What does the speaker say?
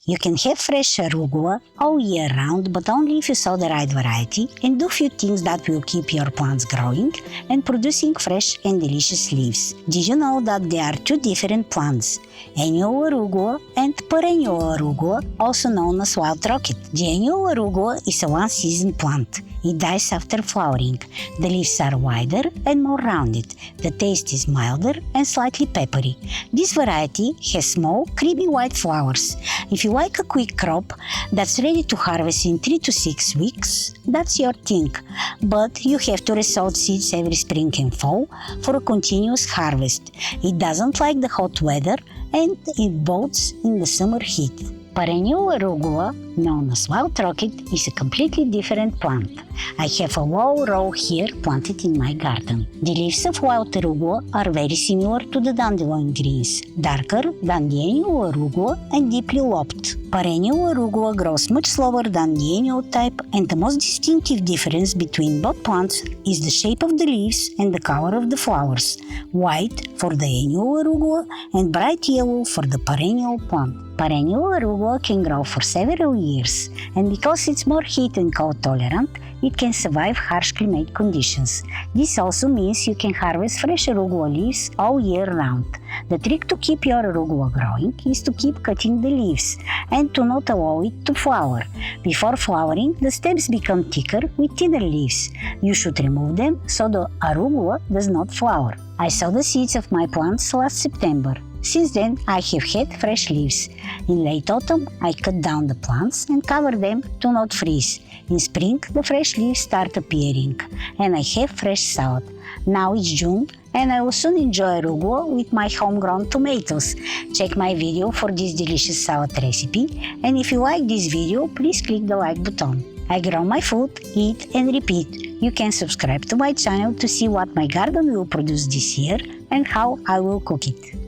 You can have fresh arugula all year round, but only if you sow the right variety and do few things that will keep your plants growing and producing fresh and delicious leaves. Did you know that there are two different plants, annual arugula and perennial arugula, also known as wild rocket? The annual arugula is a one-season plant. It dies after flowering. The leaves are wider and more rounded. The taste is milder and slightly peppery. This variety has small, creamy white flowers. If you like a quick crop that's ready to harvest in 3 to 6 weeks, that's your thing. But you have to resow seeds every spring and fall for a continuous harvest. It doesn't like the hot weather and it bolts in the summer heat. Perennial arugula, known as wild rocket, is a completely different plant. I have a whole row here planted in my garden. The leaves of wild arugula are very similar to the dandelion greens, darker than the annual arugula and deeply lobed. Perennial arugula grows much slower than the annual type, and the most distinctive difference between both plants is the shape of the leaves and the color of the flowers, white for the annual arugula and bright yellow for the perennial plant. Perennial arugula can grow for several years, and because it's more heat and cold tolerant, it can survive harsh climate conditions. This also means you can harvest fresh arugula leaves all year round. The trick to keep your arugula growing is to keep cutting the leaves and to not allow it to flower. Before flowering, the stems become thicker with thinner leaves. You should remove them so the arugula does not flower. I sowed the seeds of my plants last September. Since then, I have had fresh leaves. In late autumn, I cut down the plants and cover them to not freeze. In spring, the fresh leaves start appearing, and I have fresh salad. Now it's June, and I will soon enjoy arugula with my homegrown tomatoes. Check my video for this delicious salad recipe, and if you like this video, please click the like button. I grow my food, eat and repeat. You can subscribe to my channel to see what my garden will produce this year and how I will cook it.